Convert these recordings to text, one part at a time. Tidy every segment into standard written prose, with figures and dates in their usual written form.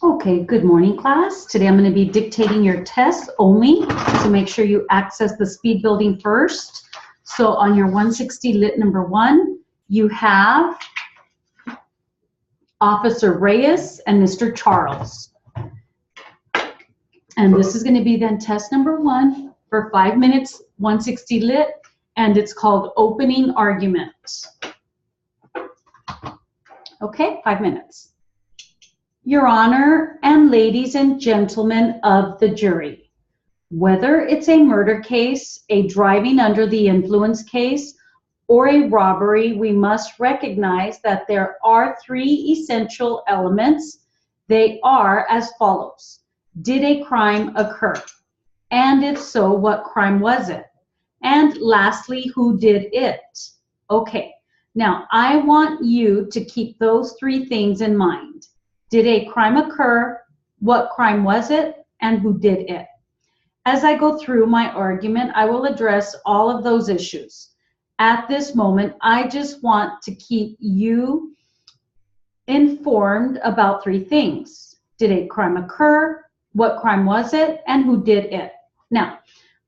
Okay, good morning, class. Today I'm going to be dictating your tests only, so make sure you access the speed building first. So on your 160 lit number 1, you have Officer Reyes and Mr. Charles. And this is going to be then test number 1 for 5 minutes, 160 lit, and it's called opening argument. Okay, 5 minutes. Your Honor and ladies and gentlemen of the jury, whether it's a murder case, a driving under the influence case, or a robbery, we must recognize that there are 3 essential elements. They are as follows. Did a crime occur? And if so, what crime was it? And lastly, who did it? Okay, now I want you to keep those 3 things in mind. Did a crime occur? What crime was it? And who did it? As I go through my argument, I will address all of those issues. At this moment, I just want to keep you informed about 3 things. Did a crime occur? What crime was it? And who did it? Now,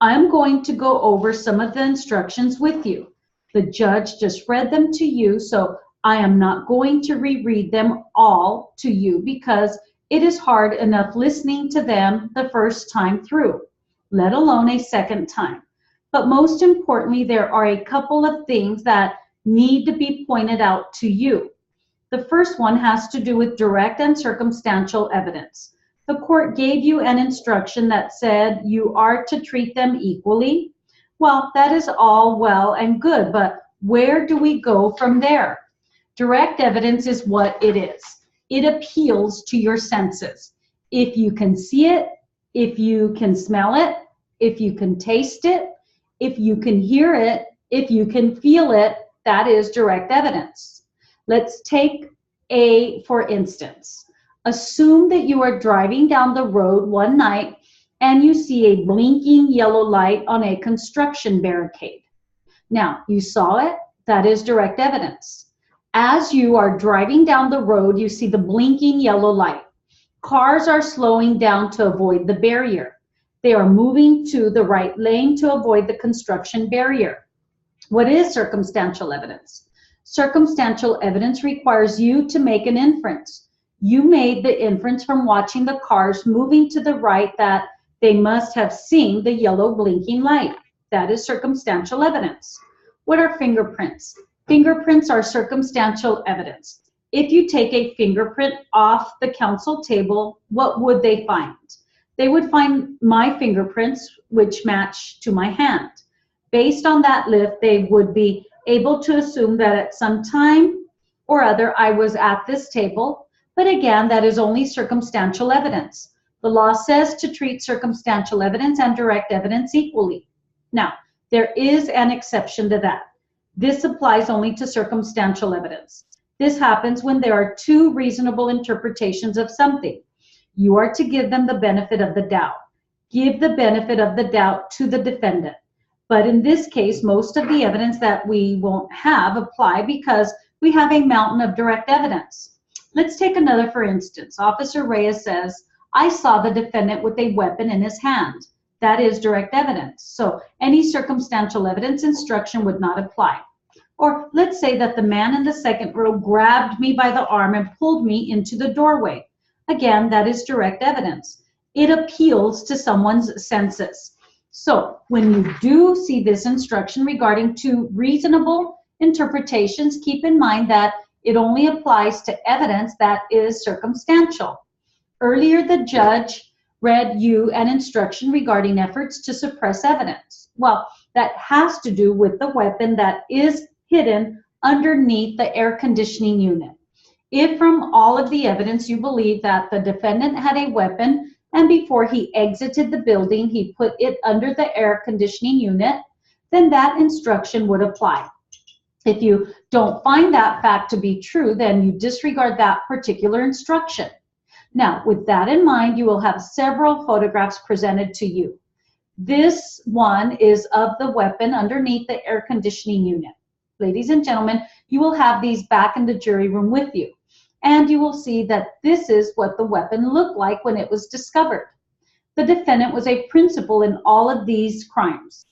I'm going to go over some of the instructions with you. The judge just read them to you, so I am not going to reread them all to you because it is hard enough listening to them the first time through, let alone a second time. But most importantly, there are a couple of things that need to be pointed out to you. The first one has to do with direct and circumstantial evidence. The court gave you an instruction that said you are to treat them equally. Well, that is all well and good, but where do we go from there? Direct evidence is what it is. It appeals to your senses. If you can see it, if you can smell it, if you can taste it, if you can hear it, if you can feel it, that is direct evidence. Let's take for instance. Assume that you are driving down the road one night and you see a blinking yellow light on a construction barricade. Now, you saw it, that is direct evidence. As you are driving down the road, you see the blinking yellow light. Cars are slowing down to avoid the barrier. They are moving to the right lane to avoid the construction barrier. What is circumstantial evidence? Circumstantial evidence requires you to make an inference. You made the inference from watching the cars moving to the right that they must have seen the yellow blinking light. That is circumstantial evidence. What are fingerprints? Fingerprints are circumstantial evidence. If you take a fingerprint off the counsel table, what would they find? They would find my fingerprints, which match to my hand. Based on that lift, they would be able to assume that at some time or other I was at this table, but again, that is only circumstantial evidence. The law says to treat circumstantial evidence and direct evidence equally. Now, there is an exception to that. This applies only to circumstantial evidence. This happens when there are 2 reasonable interpretations of something. You are to give them the benefit of the doubt. Give the benefit of the doubt to the defendant. But in this case, most of the evidence that we won't have apply because we have a mountain of direct evidence. Let's take another for instance. Officer Reyes says, I saw the defendant with a weapon in his hand. That is direct evidence. So any circumstantial evidence instruction would not apply. Or let's say that the man in the second row grabbed me by the arm and pulled me into the doorway. Again, that is direct evidence. It appeals to someone's senses. So when you do see this instruction regarding 2 reasonable interpretations, keep in mind that it only applies to evidence that is circumstantial. Earlier, the judge read you an instruction regarding efforts to suppress evidence. Well, that has to do with the weapon that is hidden underneath the air conditioning unit. If from all of the evidence you believe that the defendant had a weapon and before he exited the building he put it under the air conditioning unit, then that instruction would apply. If you don't find that fact to be true, then you disregard that particular instruction. Now, with that in mind, you will have several photographs presented to you. This one is of the weapon underneath the air conditioning unit. Ladies and gentlemen, you will have these back in the jury room with you. and you will see that this is what the weapon looked like when it was discovered. The defendant was a principal in all of these crimes.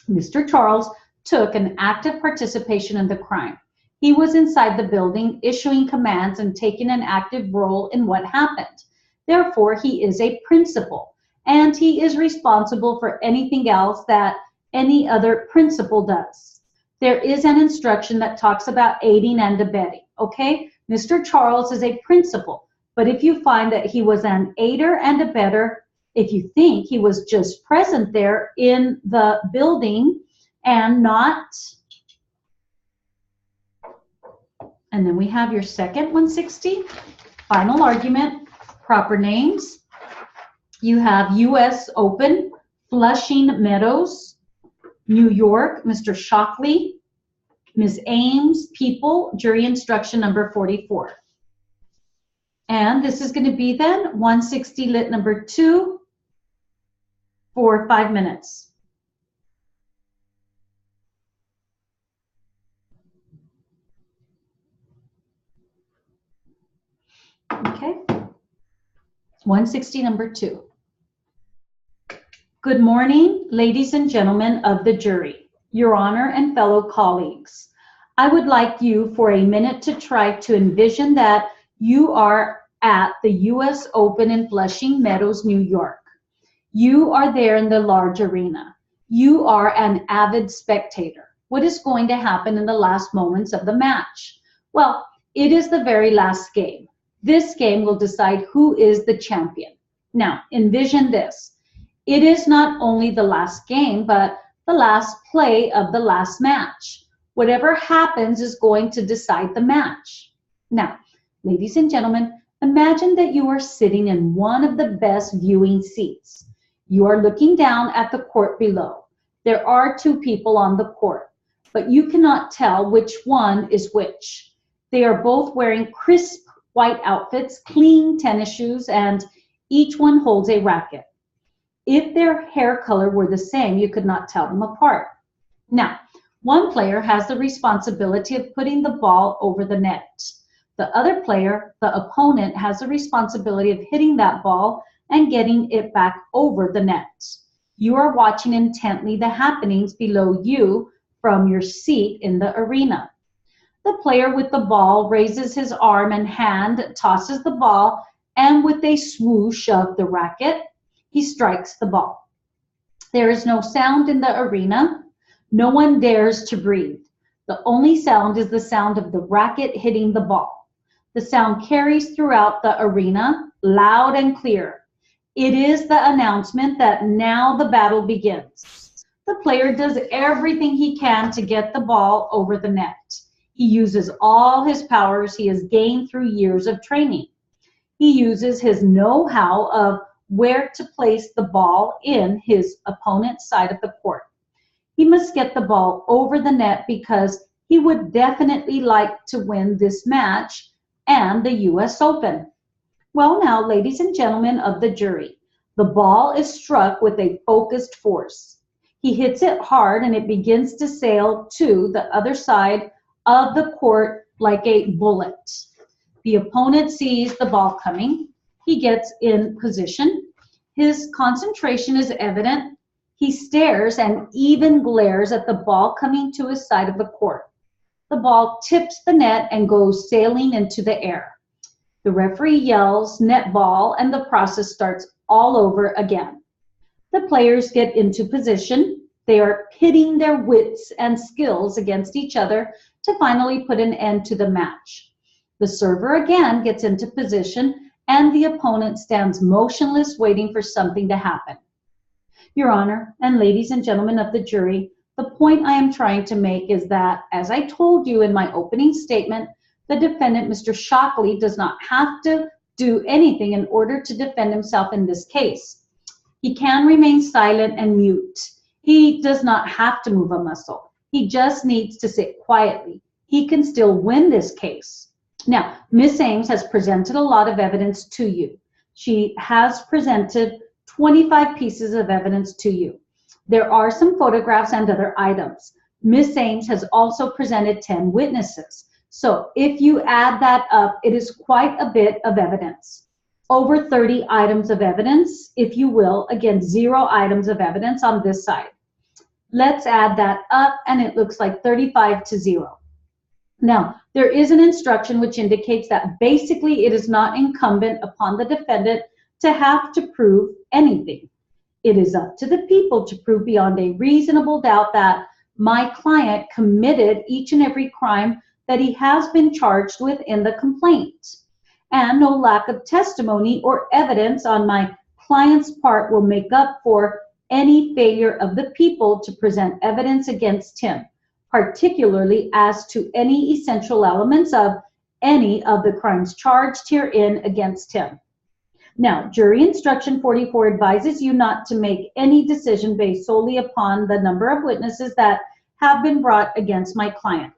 Mr. Charles took an active participation in the crime. He was inside the building, issuing commands and taking an active role in what happened. Therefore, he is a principal, and he is responsible for anything else that any other principal does. There is an instruction that talks about aiding and abetting, okay? Mr. Charles is a principal, but if you find that he was an aider and abetter, if you think he was just present there in the building and not, and then we have your second 160, final argument, proper names. You have U.S. Open, Flushing Meadows, New York, Mr. Shockley, Ms. Ames, People, jury instruction number 44. And this is going to be then 160 lit number 2 for 5 minutes. Okay. 160 number 2. Good morning, ladies and gentlemen of the jury, Your Honor and fellow colleagues. I would like you for a minute to try to envision that you are at the U.S. Open in Flushing Meadows, New York. You are there in the large arena. You are an avid spectator. What is going to happen in the last moments of the match? Well, it is the very last game. This game will decide who is the champion. Now, envision this. It is not only the last game, but the last play of the last match. Whatever happens is going to decide the match. Now, ladies and gentlemen, imagine that you are sitting in one of the best viewing seats. You are looking down at the court below. There are 2 people on the court, but you cannot tell which one is which. They are both wearing crisp white outfits, clean tennis shoes, and each one holds a racket. If their hair color were the same, you could not tell them apart. Now, one player has the responsibility of putting the ball over the net. The other player, the opponent, has the responsibility of hitting that ball and getting it back over the net. You are watching intently the happenings below you from your seat in the arena. The player with the ball raises his arm and hand, tosses the ball, and with a swoosh of the racket, he strikes the ball. There is no sound in the arena. No one dares to breathe. The only sound is the sound of the racket hitting the ball. The sound carries throughout the arena, loud and clear. It is the announcement that now the battle begins. The player does everything he can to get the ball over the net. He uses all his powers he has gained through years of training. He uses his know-how of where to place the ball in his opponent's side of the court. He must get the ball over the net because he would definitely like to win this match and the U.S. Open. Well, now, ladies and gentlemen of the jury, the ball is struck with a focused force. He hits it hard and it begins to sail to the other side of the court like a bullet. The opponent sees the ball coming. He gets in position. His concentration is evident. He stares and even glares at the ball coming to his side of the court. The ball tips the net and goes sailing into the air. The referee yells net ball and the process starts all over again. The players get into position. They are pitting their wits and skills against each other to finally put an end to the match. The server again gets into position and the opponent stands motionless waiting for something to happen. Your Honor, and ladies and gentlemen of the jury, the point I am trying to make is that, as I told you in my opening statement, the defendant, Mr. Shockley, does not have to do anything in order to defend himself in this case. He can remain silent and mute. He does not have to move a muscle. He just needs to sit quietly. He can still win this case. Now, Ms. Ames has presented a lot of evidence to you. She has presented 25 pieces of evidence to you. There are some photographs and other items. Ms. Ames has also presented 10 witnesses. So if you add that up, it is quite a bit of evidence. Over 30 items of evidence, if you will. Again, 0 items of evidence on this side. Let's add that up, and it looks like 35 to 0. Now, there is an instruction which indicates that basically it is not incumbent upon the defendant to have to prove anything. It is up to the people to prove beyond a reasonable doubt that my client committed each and every crime that he has been charged with in the complaint. And no lack of testimony or evidence on my client's part will make up for any failure of the people to present evidence against him, particularly as to any essential elements of any of the crimes charged herein against him. Now, jury instruction 44 advises you not to make any decision based solely upon the number of witnesses that have been brought against my client.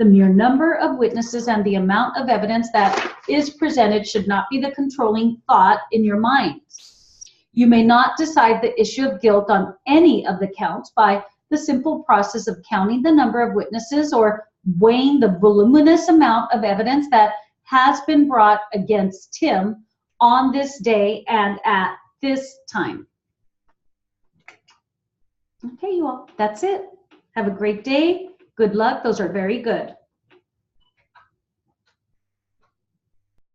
The mere number of witnesses and the amount of evidence that is presented should not be the controlling thought in your minds. You may not decide the issue of guilt on any of the counts by the simple process of counting the number of witnesses or weighing the voluminous amount of evidence that has been brought against him on this day and at this time. Okay, you all, that's it. Have a great day. Good luck. Those are very good.